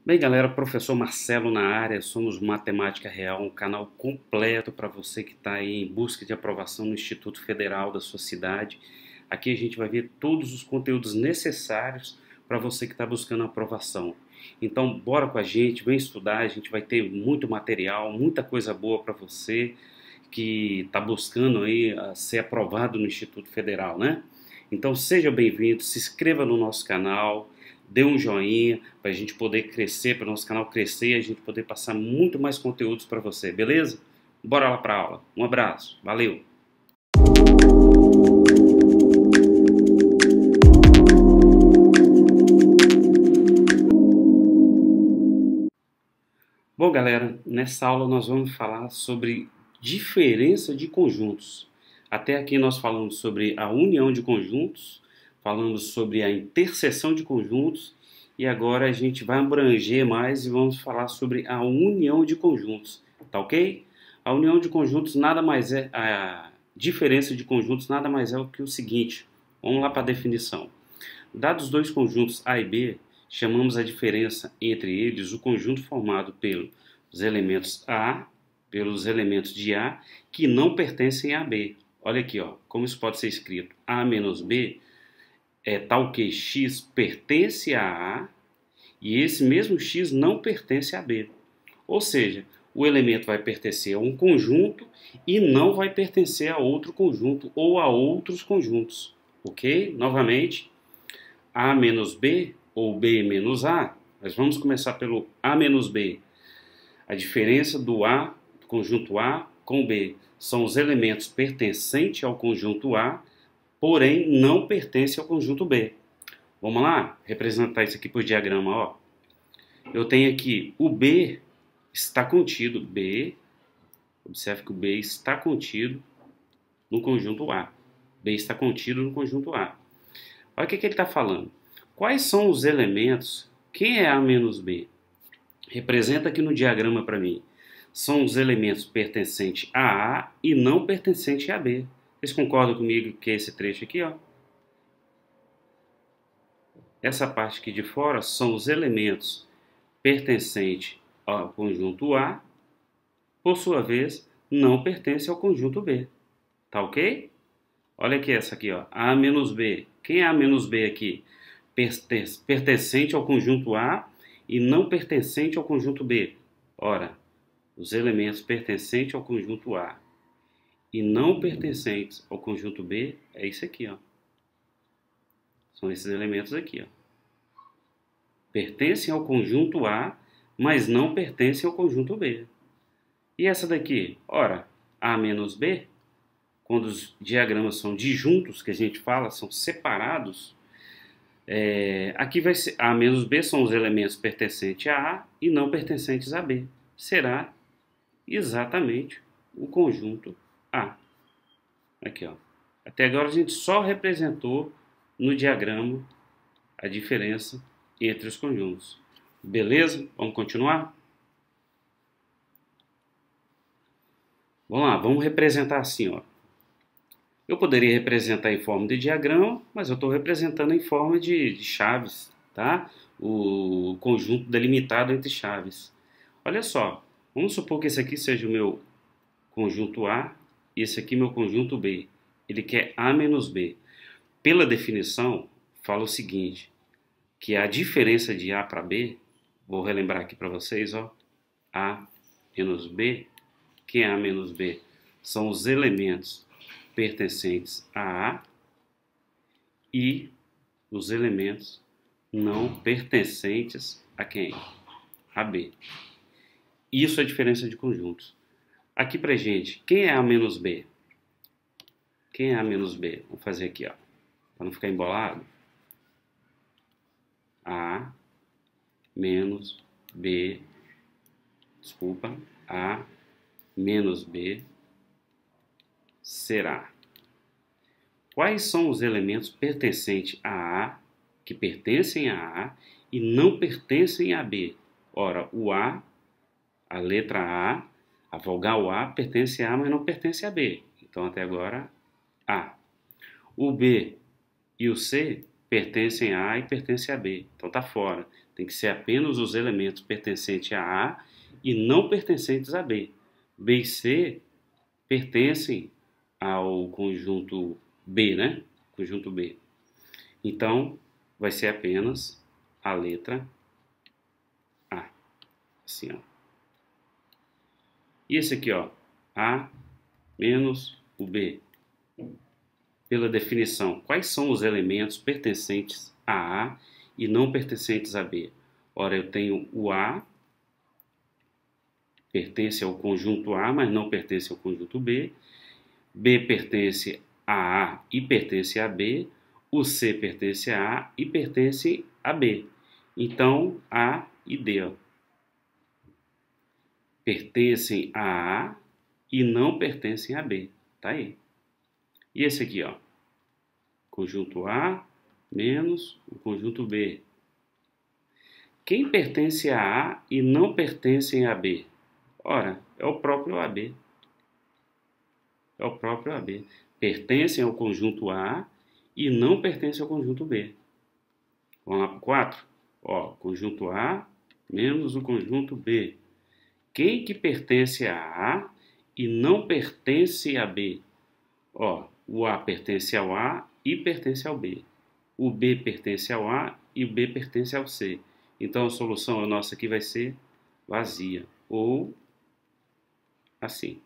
Bem, galera, professor Marcelo na área, somos Matemática Real, um canal completo para você que está aí em busca de aprovação no Instituto Federal da sua cidade. Aqui a gente vai ver todos os conteúdos necessários para você que está buscando aprovação. Então, bora com a gente, vem estudar, a gente vai ter muito material, muita coisa boa para você que está buscando aí ser aprovado no Instituto Federal, né? Então, seja bem-vindo, se inscreva no nosso canal, dê um joinha para a gente poder crescer, para o nosso canal crescer e a gente poder passar muito mais conteúdos para você, beleza? Bora lá para a aula. Um abraço, valeu! Bom, galera, nessa aula nós vamos falar sobre diferença de conjuntos. Até aqui nós falamos sobre a união de conjuntos, falamos sobre a interseção de conjuntos e agora a gente vai abranger mais e vamos falar sobre a união de conjuntos, tá ok? A união de conjuntos nada mais é, a diferença de conjuntos nada mais é do que o seguinte, vamos lá para a definição. Dados dois conjuntos A e B, chamamos a diferença entre eles o conjunto formado pelos elementos A, pelos elementos de A, que não pertencem a B. Olha aqui, ó, como isso pode ser escrito. A menos B é tal que X pertence a A e esse mesmo X não pertence a B. Ou seja, o elemento vai pertencer a um conjunto e não vai pertencer a outro conjunto ou a outros conjuntos. Ok? Novamente, A menos B ou B menos A, mas vamos começar pelo A menos B. A diferença do A, do conjunto A com B, são os elementos pertencentes ao conjunto A, porém não pertencem ao conjunto B. Vamos lá? Representar isso aqui por diagrama, ó. Eu tenho aqui o B está contido, B, observe que o B está contido no conjunto A. B está contido no conjunto A. Olha o que ele está falando. Quais são os elementos? Quem é A menos B? Representa aqui no diagrama para mim. São os elementos pertencentes a A e não pertencentes a B. Vocês concordam comigo que é esse trecho aqui, ó? Essa parte aqui de fora são os elementos pertencentes ao conjunto A, por sua vez, não pertence ao conjunto B. Tá ok? Olha aqui essa aqui, ó. A menos B. Quem é A menos B aqui? Pertencente ao conjunto A e não pertencente ao conjunto B. Ora, os elementos pertencentes ao conjunto A e não pertencentes ao conjunto B é isso aqui, ó. São esses elementos aqui, ó. Pertencem ao conjunto A, mas não pertencem ao conjunto B. E essa daqui? Ora, A menos B, quando os diagramas são disjuntos, que a gente fala, são separados, aqui vai ser A menos B são os elementos pertencentes a A e não pertencentes a B. Será exatamente o conjunto A. Aqui, ó. Até agora a gente só representou no diagrama a diferença entre os conjuntos. Beleza? Vamos continuar? Vamos lá, vamos representar assim, ó. Eu poderia representar em forma de diagrama, mas eu estou representando em forma de chaves, tá? O conjunto delimitado entre chaves. Olha só, vamos supor que esse aqui seja o meu conjunto A e esse aqui meu conjunto B. Ele quer A menos B. Pela definição, fala o seguinte, que a diferença de A para B, vou relembrar aqui para vocês, ó, A menos B, quem é A menos B? São os elementos pertencentes a A e os elementos não pertencentes a quem? A B. Isso é a diferença de conjuntos. Aqui pra gente, quem é A menos B? Quem é A menos B? Vamos fazer aqui, ó, para não ficar embolado. A menos B, desculpa, A menos B será. Quais são os elementos pertencentes a A, que pertencem a A e não pertencem a B? Ora, o A, a letra a vogal A pertence a A, mas não pertence a B. Então, até agora, A. O B e o C pertencem a A e pertencem a B. Então, tá fora. Tem que ser apenas os elementos pertencentes a A e não pertencentes a B. B e C pertencem ao conjunto B, né? Conjunto B. Então, vai ser apenas a letra A. Assim, ó. E esse aqui, ó. A menos o B. Pela definição, quais são os elementos pertencentes a A e não pertencentes a B? Ora, eu tenho o A, pertence ao conjunto A, mas não pertence ao conjunto B. B pertence a A e pertence a B. O C pertence a A e pertence a B. Então, A e D, ó, pertencem a A e não pertencem a B. Tá aí. E esse aqui, ó, conjunto A menos o conjunto B. Quem pertence a A e não pertencem a B? Ora, é o próprio AB. É o próprio AB. Pertencem ao conjunto A e não pertencem ao conjunto B. Vamos lá para o 4? Ó, conjunto A menos o conjunto B. Quem que pertence a A e não pertence a B? Ó, o A pertence ao A e pertence ao B. O B pertence ao A e o B pertence ao C. Então a solução nossa aqui vai ser vazia. Ou assim.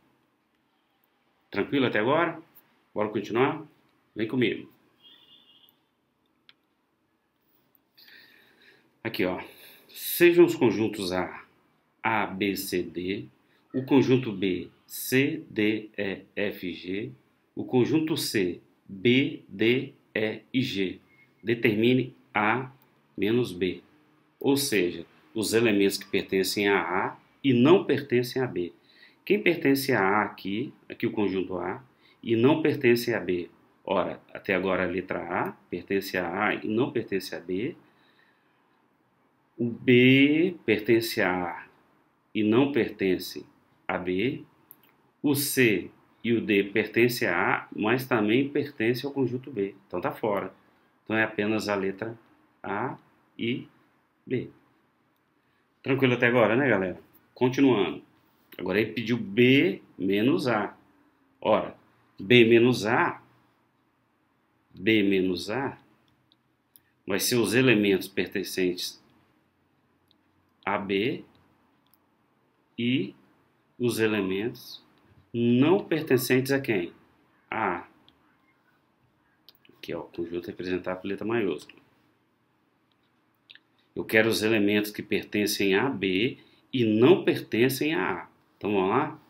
Tranquilo até agora? Bora continuar? Vem comigo. Aqui, ó. Sejam os conjuntos A, B, C, D, o conjunto B, C, D, E, F, G, o conjunto C, B, D, E e G. Determine A menos B. Ou seja, os elementos que pertencem a A e não pertencem a B. Quem pertence a A aqui o conjunto A, e não pertence a B? Ora, até agora a letra A pertence a A e não pertence a B. O B pertence a A e não pertence a B. O C e o D pertencem a A, mas também pertencem ao conjunto B. Então tá fora. Então é apenas a letra A e B. Tranquilo até agora, né, galera? Continuando. Agora ele pediu B menos A. Ora, B menos A vai ser os elementos pertencentes a B e os elementos não pertencentes a quem? A A. Aqui, ó, o conjunto representado por letra maiúscula. Eu quero os elementos que pertencem a B e não pertencem a A. Então vamos lá?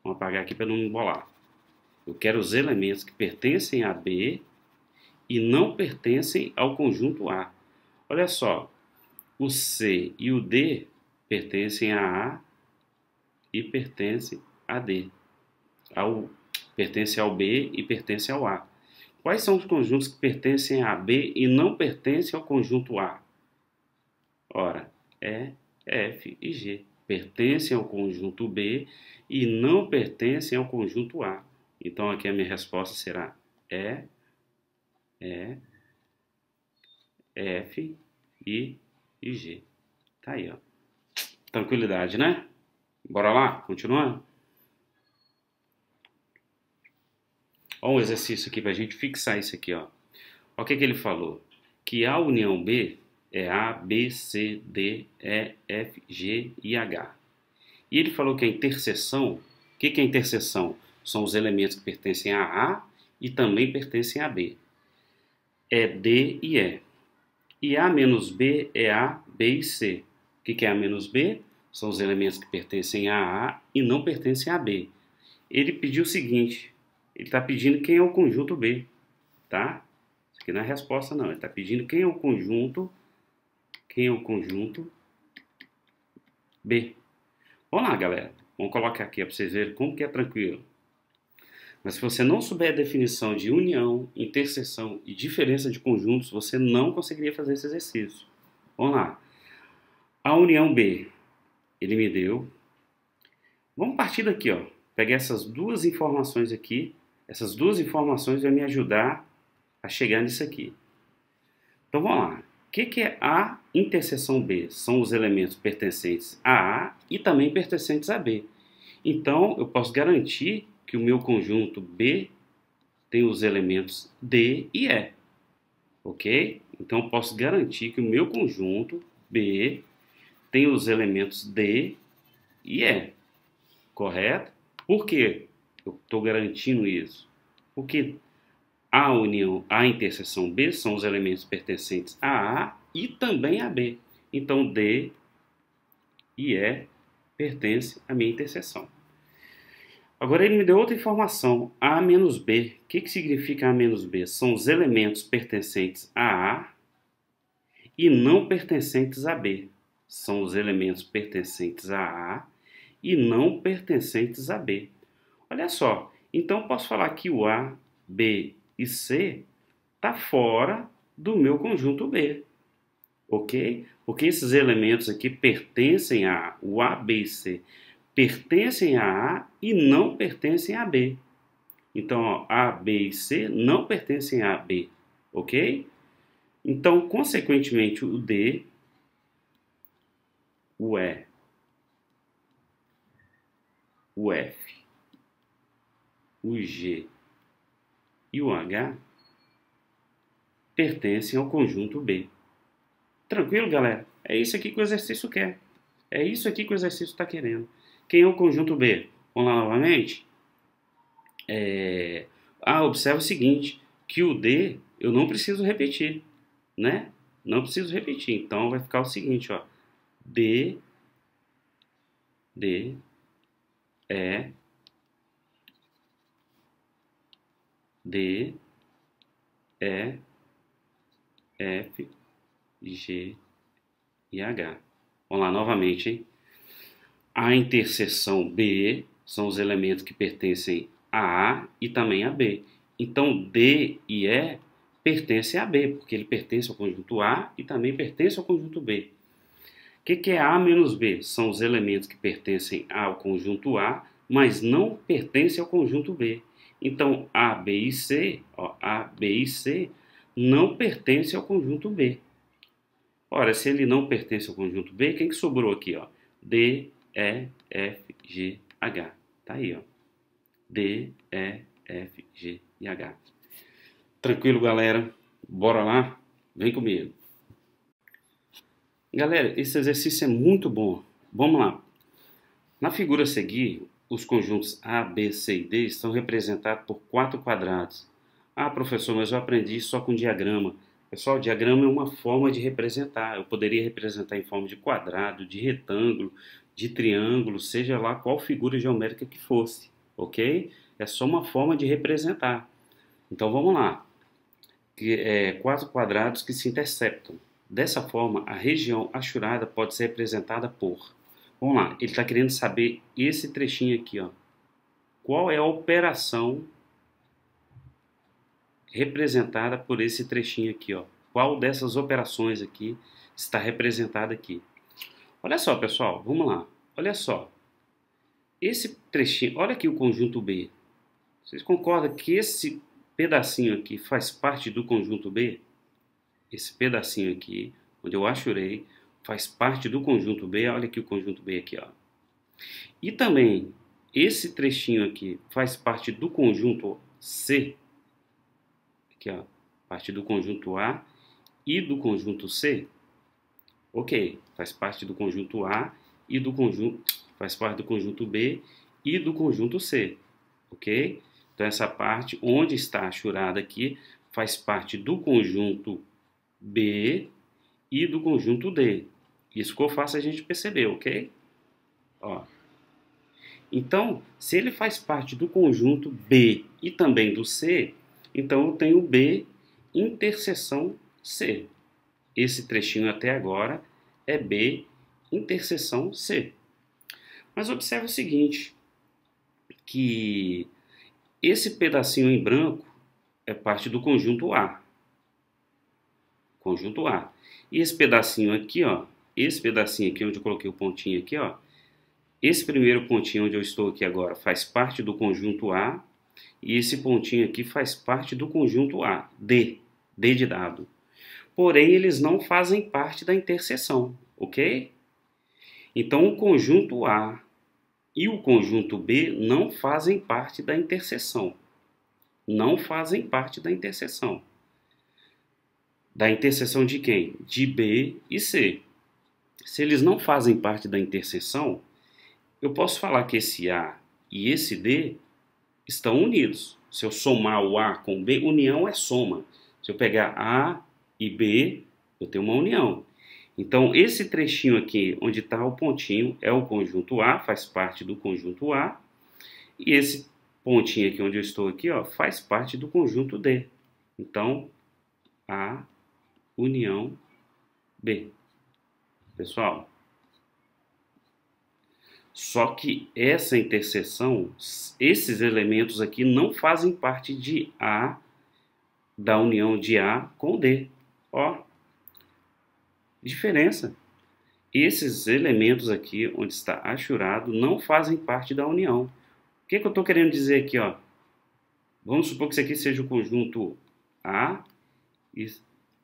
Vamos apagar aqui para não embolar. Eu quero os elementos que pertencem a B e não pertencem ao conjunto A. Olha só, o C e o D pertencem a A e pertencem a D. Pertence ao B e pertence ao A. Quais são os conjuntos que pertencem a B e não pertencem ao conjunto A? Ora, E, F e G. Pertencem ao conjunto B e não pertencem ao conjunto A. Então aqui a minha resposta será E, F e G. Tá aí, ó. Tranquilidade, né? Bora lá? Continuando? Ó, um exercício aqui pra gente fixar isso aqui, ó. Ó, o que ele falou? Que A união B é A, B, C, D, E, F, G e H. E ele falou que a interseção, o que é a interseção? São os elementos que pertencem a A e também pertencem a B. É D e E. E A menos B é A, B e C. O que é A menos B? São os elementos que pertencem a A e não pertencem a B. Ele pediu o seguinte, ele está pedindo quem é o conjunto B, tá? Isso aqui não é resposta não, ele está pedindo quem é o conjunto B. Vamos lá, galera. Vamos colocar aqui para vocês verem como que é tranquilo. Mas se você não souber a definição de união, interseção e diferença de conjuntos, você não conseguiria fazer esse exercício. Vamos lá. A união B, ele me deu. Vamos partir daqui, ó. Pegar essas duas informações aqui. Essas duas informações vão me ajudar a chegar nisso aqui. Então vamos lá. que é A interseção B? São os elementos pertencentes a A e também pertencentes a B. Então, eu posso garantir que o meu conjunto B tem os elementos D e E. Ok? Então, eu posso garantir que o meu conjunto B tem os elementos D e E. Correto? Por quê eu estou garantindo isso? Porque a união, a interseção B são os elementos pertencentes a A e também a B. Então, D e E pertencem à minha interseção. Agora ele me deu outra informação, A menos B. O que significa A menos B? São os elementos pertencentes a A e não pertencentes a B. São os elementos pertencentes a A e não pertencentes a B. Olha só, então posso falar que o A, B e C está fora do meu conjunto B, ok? Porque esses elementos aqui pertencem a o A, B e C, pertencem a A e não pertencem a B. Então, ó, A, B e C não pertencem a B, ok? Então, consequentemente, o D, o E, o F, o G e o H pertencem ao conjunto B. Tranquilo, galera? É isso aqui que o exercício quer. É isso aqui que o exercício está querendo. Quem é o conjunto B? Vamos lá novamente? Observe o seguinte, que o D eu não preciso repetir, né? Não preciso repetir. Então vai ficar o seguinte, ó. D, E, D, E, F, G e H. Vamos lá novamente, hein? A interseção B são os elementos que pertencem a A e também a B. Então, D e E pertencem a B, porque ele pertence ao conjunto A e também pertence ao conjunto B. O que é A menos B? São os elementos que pertencem ao conjunto A, mas não pertencem ao conjunto B. Então, A, B e C, ó, A, B e C não pertencem ao conjunto B. Ora, se ele não pertence ao conjunto B, quem que sobrou aqui? Ó? D, E, F, G, H. Tá aí, ó. D, E, F, G e H. Tranquilo, galera? Bora lá? Vem comigo. Galera, esse exercício é muito bom. Vamos lá. Na figura a seguir, os conjuntos A, B, C e D estão representados por 4 quadrados. Ah, professor, mas eu aprendi só com diagrama. Pessoal, diagrama é uma forma de representar. Eu poderia representar em forma de quadrado, de retângulo, de triângulo, seja lá qual figura geométrica que fosse, ok? É só uma forma de representar. Então vamos lá. 4 quadrados que se interceptam. Dessa forma, a região achurada pode ser representada por... Vamos lá, ele está querendo saber esse trechinho aqui, ó. Qual é a operação representada por esse trechinho aqui, ó? Qual dessas operações aqui está representada aqui? Olha só, pessoal, vamos lá. Olha só. Esse trechinho, olha aqui o conjunto B. Vocês concordam que esse pedacinho aqui faz parte do conjunto B? Esse pedacinho aqui, onde eu achurei, faz parte do conjunto B. Olha aqui o conjunto B aqui, ó. E também, esse trechinho aqui faz parte do conjunto C. Aqui, ó. Parte do conjunto A e do conjunto C. Ok, faz parte do conjunto A e do conjunto... Faz parte do conjunto B e do conjunto C. Ok? Então, essa parte onde está achurada aqui faz parte do conjunto B e do conjunto D. Isso ficou fácil a gente perceber, ok? Ó. Então, se ele faz parte do conjunto B e também do C, então eu tenho B interseção C. Esse trechinho até agora é B interseção C. Mas observe o seguinte, que esse pedacinho em branco é parte do conjunto A. Conjunto A. E esse pedacinho aqui, ó, esse pedacinho aqui onde eu coloquei o pontinho aqui, ó, esse primeiro pontinho onde eu estou aqui agora faz parte do conjunto A, e esse pontinho aqui faz parte do conjunto A, D de dado. porém eles não fazem parte da interseção, ok? Então o conjunto A e o conjunto B não fazem parte da interseção. Não fazem parte da interseção. Da interseção de quem? De B e C. Se eles não fazem parte da interseção, eu posso falar que esse A e esse D estão unidos. Se eu somar o A com o B, união é soma. Se eu pegar A e B, eu tenho uma união. Então, esse trechinho aqui, onde está o pontinho, é o conjunto A, faz parte do conjunto A. E esse pontinho aqui, onde eu estou aqui, ó, faz parte do conjunto D. Então, A união B. Pessoal, só que essa interseção, esses elementos aqui não fazem parte de A, da união de A com D. Ó, diferença. Esses elementos aqui, onde está achurado, não fazem parte da união. O que eu estou querendo dizer aqui, ó? Vamos supor que isso aqui seja o conjunto A, e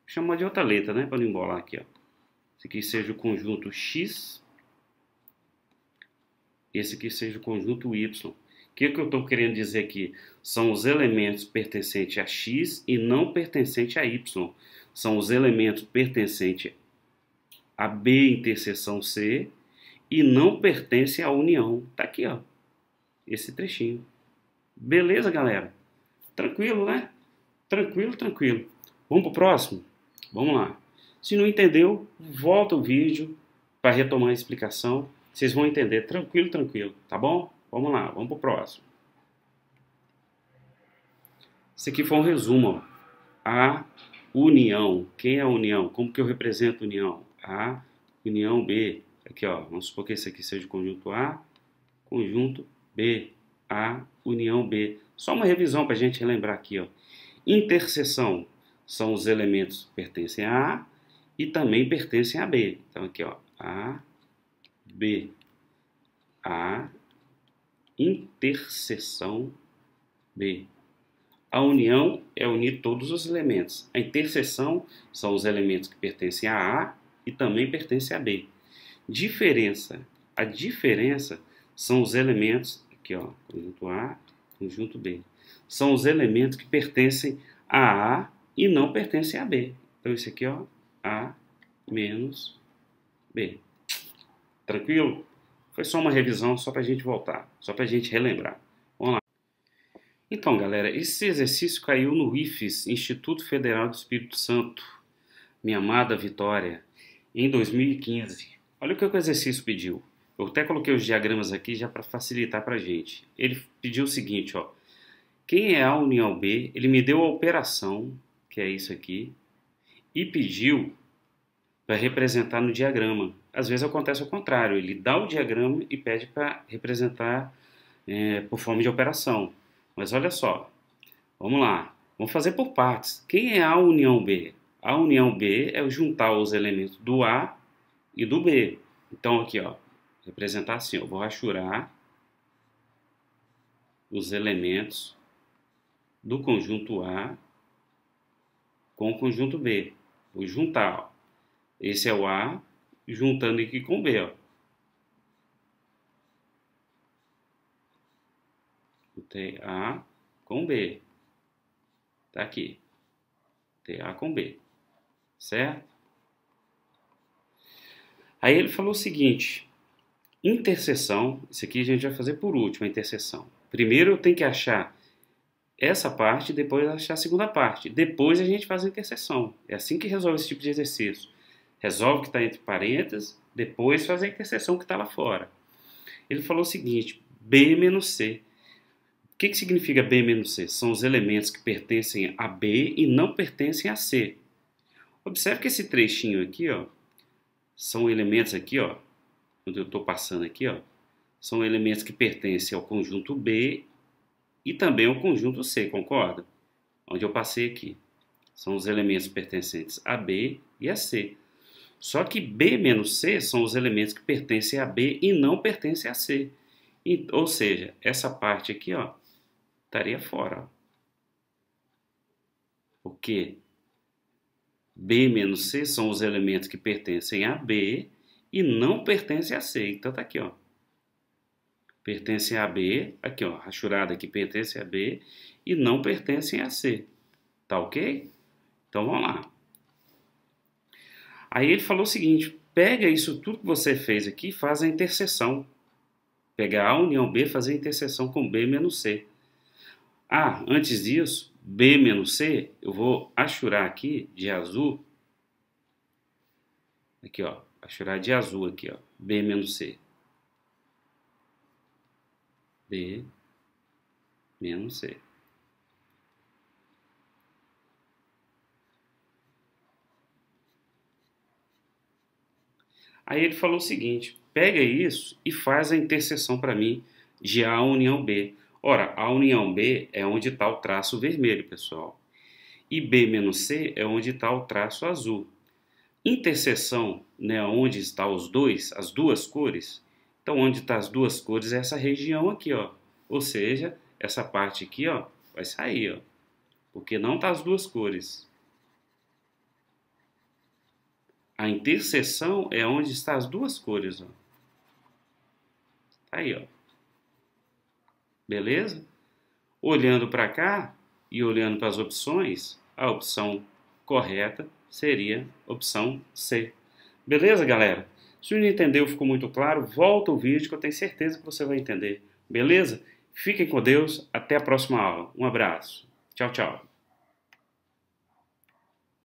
chamar de outra letra, né, para não embolar aqui, ó. Esse aqui seja o conjunto X, esse aqui seja o conjunto Y. O que eu estou querendo dizer aqui? São os elementos pertencentes a X e não pertencentes a Y. São os elementos pertencentes a B interseção C e não pertencem à união. Tá aqui, ó, esse trechinho. Beleza, galera? Tranquilo, né? Tranquilo, tranquilo. Vamos pro próximo? Vamos lá. Se não entendeu, volta o vídeo para retomar a explicação. Vocês vão entender tranquilo, tranquilo, tá bom? Vamos lá, vamos pro próximo. Esse aqui foi um resumo, ó. A união. Quem é a união? Como que eu represento a união? A união B. Aqui, ó, vamos supor que esse aqui seja o conjunto A, conjunto B. A união B. Só uma revisão para a gente relembrar aqui, ó. Interseção são os elementos que pertencem a A e também pertencem a B. Então aqui, ó, A, B. A interseção B. A união é unir todos os elementos. A interseção são os elementos que pertencem a A e também pertencem a B. Diferença. A diferença são os elementos, aqui ó, conjunto A, conjunto B. São os elementos que pertencem a A e não pertencem a B. Então esse aqui ó, A menos B. Tranquilo? Foi só uma revisão, só para a gente voltar, só para a gente relembrar. Vamos lá. Então, galera, esse exercício caiu no IFES, Instituto Federal do Espírito Santo, minha amada Vitória, em 2015. Olha o que o exercício pediu. Eu até coloquei os diagramas aqui já para facilitar para a gente. Ele pediu o seguinte, ó. Quem é A união B? Ele me deu a operação, que é isso aqui, e pediu para representar no diagrama. Às vezes acontece o contrário, ele dá o diagrama e pede para representar por forma de operação. Mas olha só, vamos lá, vamos fazer por partes. Quem é A união B? A união B é juntar os elementos do A e do B. Então aqui, ó, representar assim, eu vou rachurar os elementos do conjunto A com o conjunto B. Vou juntar, ó. Esse é o A, juntando aqui com o B, ó. Juntei A com B. Tá aqui. Juntei A com B. Certo? Aí ele falou o seguinte. Interseção. Isso aqui a gente vai fazer por último, a interseção. Primeiro eu tenho que achar essa parte, depois achar a segunda parte. Depois a gente faz a interseção. É assim que resolve esse tipo de exercício. Resolve o que está entre parênteses, depois faz a interseção que está lá fora. Ele falou o seguinte, B menos C. O que significa B menos C? São os elementos que pertencem a B e não pertencem a C. Observe que esse trechinho aqui, ó, são elementos aqui, ó, onde eu estou passando aqui, ó, são elementos que pertencem ao conjunto B e também ao conjunto C, concorda? Onde eu passei aqui. São os elementos pertencentes a B e a C. Só que B menos C são os elementos que pertencem a B e não pertencem a C. Ou seja, essa parte aqui, ó, estaria fora. Ó. Por quê? B menos C são os elementos que pertencem a B e não pertencem a C. Então tá aqui, ó. Pertencem a B, aqui ó, rachurada que pertence a B e não pertencem a C. Tá ok? Então vamos lá. Aí ele falou o seguinte, pega isso tudo que você fez aqui e faz a interseção. Pegar A união B, fazer a interseção com B menos C. Ah, antes disso, B menos C, eu vou achurar aqui de azul. Aqui, ó, achurar de azul aqui, ó, B menos C. B menos C. Aí ele falou o seguinte, pega isso e faz a interseção para mim de A união B. Ora, A união B é onde está o traço vermelho, pessoal. E B menos C é onde está o traço azul. Interseção, né, onde estão os dois, as duas cores. Então, onde estão as duas cores é essa região aqui, ó. Ou seja, essa parte aqui, ó, vai sair, ó. Porque não tá as duas cores. A interseção é onde estão as duas cores, ó. Tá aí, ó. Beleza? Olhando para cá e olhando para as opções, a opção correta seria a opção C. Beleza, galera? Se não entendeu, ficou muito claro, volta o vídeo que eu tenho certeza que você vai entender. Beleza? Fiquem com Deus, até a próxima aula. Um abraço. Tchau, tchau.